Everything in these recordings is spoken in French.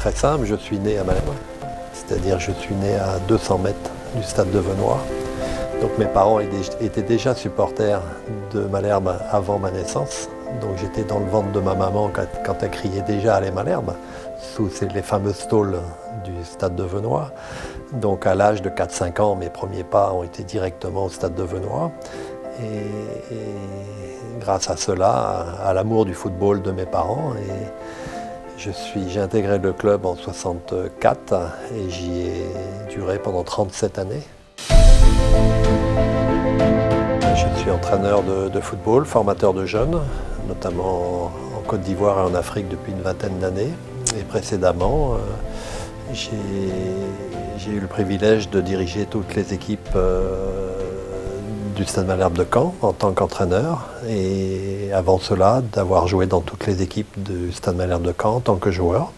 très simple, je suis né à Malherbe. C'est-à-dire je suis né à 200 mètres du stade de Venoy. Donc mes parents étaient déjà supporters de Malherbe avant ma naissance. Donc j'étais dans le ventre de ma maman quand elle criait déjà Allez Malherbe, sous les fameuses tôles du stade de Venoy. Donc à l'âge de 4-5 ans, mes premiers pas ont été directement au stade de Venoy. Et grâce à cela, à l'amour du football de mes parents, j'ai intégré le club en 64 et j'y ai duré pendant 37 années. Je suis entraîneur de football, formateur de jeunes, notamment en Côte d'Ivoire et en Afrique depuis une vingtaine d'années. Et précédemment, j'ai eu le privilège de diriger toutes les équipes du Stade Malherbe de Caen en tant qu'entraîneur. Et avant cela, d'avoir joué dans toutes les équipes du Stade Malherbe de Caen en tant que joueur.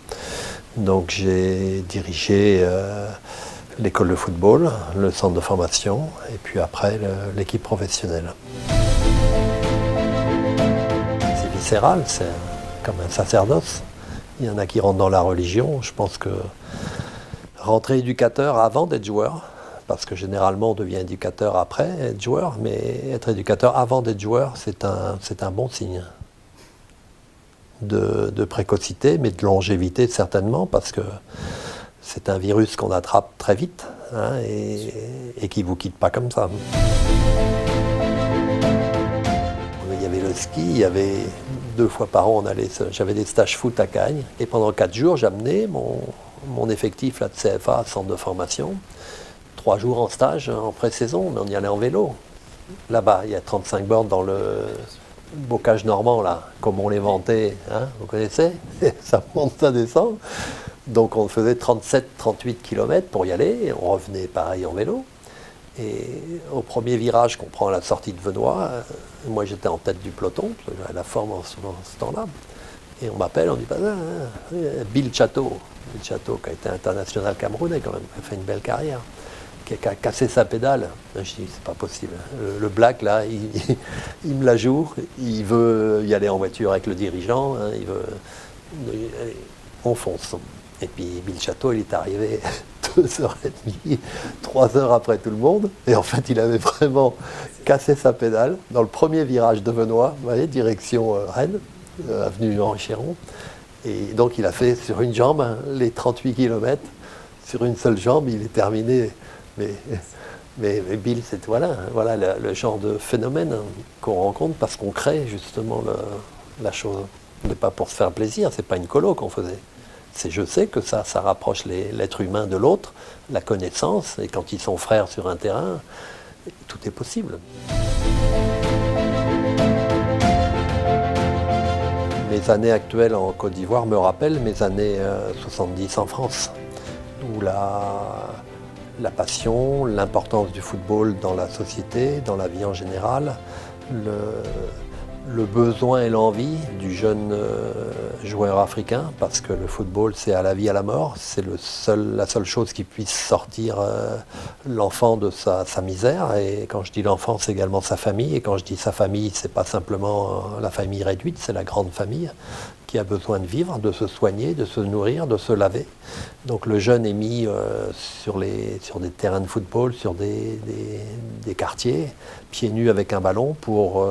Donc j'ai dirigé l'école de football, le centre de formation et puis après l'équipe professionnelle. C'est viscéral, c'est comme un sacerdoce. Il y en a qui rentrent dans la religion. Je pense que rentrer éducateur avant d'être joueur, parce que généralement on devient éducateur après être joueur, mais être éducateur avant d'être joueur, c'est un bon signe de précocité, mais de longévité certainement, parce que c'est un virus qu'on attrape très vite et qui ne vous quitte pas comme ça. Il y avait le ski, il y avait 2 fois par an, j'avais des stages foot à Cagnes, et pendant 4 jours, j'amenais mon effectif là, de CFA, centre de formation, 3 jours en stage en pré-saison, mais on y allait en vélo. Là-bas, il y a 35 bornes dans le bocage normand, là, comme on les vantait, vous connaissez? Ça monte, ça descend. Donc on faisait 37-38 km pour y aller, et on revenait pareil en vélo. Et au premier virage qu'on prend à la sortie de Venoy, moi j'étais en tête du peloton, parce que j'avais la forme en ce temps-là. Et on m'appelle, on dit Bill Chateau. Bill Chateau qui a été international camerounais quand même, qui a fait une belle carrière, qui a cassé sa pédale. Je dis c'est pas possible. Le black là, il me la joue, il veut y aller en voiture avec le dirigeant, on fonce. Et puis Bill Chateau, il est arrivé 2h30, 3h après tout le monde. Et en fait, il avait vraiment cassé sa pédale dans le premier virage de Venoy, vous voyez, direction Rennes, avenue Henri Chéron. Et donc, il a fait sur une jambe les 38 km. Sur une seule jambe, il est terminé. Mais Bill, c'est voilà le genre de phénomène qu'on rencontre parce qu'on crée justement la chose. Mais pas pour se faire plaisir, c'est pas une colo qu'on faisait. Je sais que ça rapproche l'être humain de l'autre, la connaissance, et quand ils sont frères sur un terrain, tout est possible. Mes années actuelles en Côte d'Ivoire me rappellent mes années 70 en France, où la passion, l'importance du football dans la société, dans la vie en général, le besoin et l'envie du jeune joueur africain, parce que le football c'est à la vie, à la mort, c'est la seule chose qui puisse sortir l'enfant de sa misère. Et quand je dis l'enfant, c'est également sa famille, et quand je dis sa famille, c'est pas simplement la famille réduite, c'est la grande famille qui a besoin de vivre, de se soigner, de se nourrir, de se laver. Donc le jeune est mis sur des terrains de football, sur des quartiers, pieds nus avec un ballon pour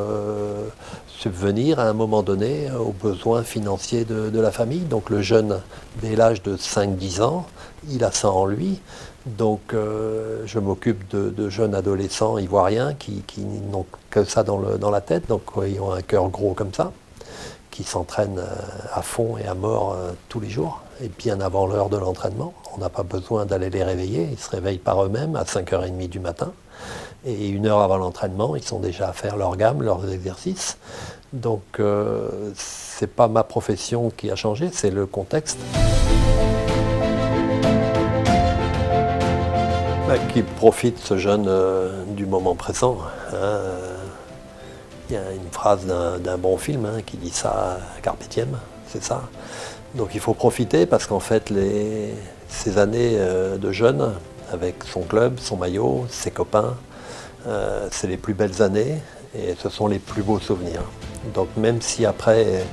subvenir à un moment donné aux besoins financiers de la famille. Donc le jeune, dès l'âge de 5-10 ans, il a ça en lui. Donc je m'occupe de jeunes adolescents ivoiriens qui n'ont que ça dans la tête, donc ils ont un cœur gros comme ça, qui s'entraînent à fond et à mort tous les jours, et bien avant l'heure de l'entraînement. On n'a pas besoin d'aller les réveiller, ils se réveillent par eux-mêmes à 5h30 du matin, et 1 heure avant l'entraînement, ils sont déjà à faire leur gamme, leurs exercices. Donc c'est pas ma profession qui a changé, c'est le contexte. Qui profite, ce jeune, du moment présent. Il y a une phrase d'un bon film qui dit ça, Carpe diem, c'est ça. Donc il faut profiter parce qu'en fait, ces années de jeune, avec son club, son maillot, ses copains, c'est les plus belles années et ce sont les plus beaux souvenirs. Donc même si après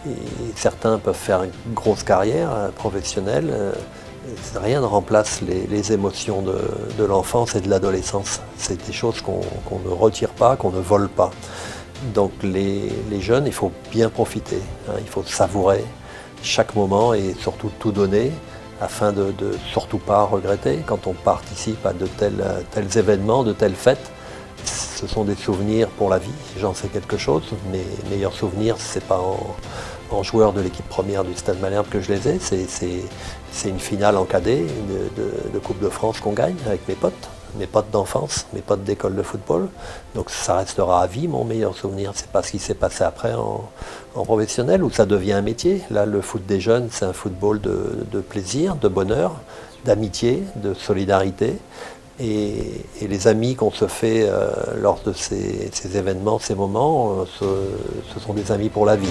Et certains peuvent faire une grosse carrière professionnelle. Rien ne remplace les émotions de l'enfance et de l'adolescence. C'est des choses qu'on ne retire pas, qu'on ne vole pas. Donc les jeunes, il faut bien profiter, hein, il faut savourer chaque moment et surtout tout donner afin de surtout pas regretter quand on participe à de tels événements, de telles fêtes. Ce sont des souvenirs pour la vie, j'en sais quelque chose. Mes meilleurs souvenirs, c'est pas en joueur de l'équipe première du Stade Malherbe que je les ai, c'est une finale en cadet de Coupe de France qu'on gagne avec mes potes d'enfance, mes potes d'école de football. Donc ça restera à vie mon meilleur souvenir. C'est pas ce qui s'est passé après en professionnel où ça devient un métier. Là, le foot des jeunes, c'est un football de plaisir, de bonheur, d'amitié, de solidarité. Et les amis qu'on se fait lors de ces événements, ces moments, ce sont des amis pour la vie.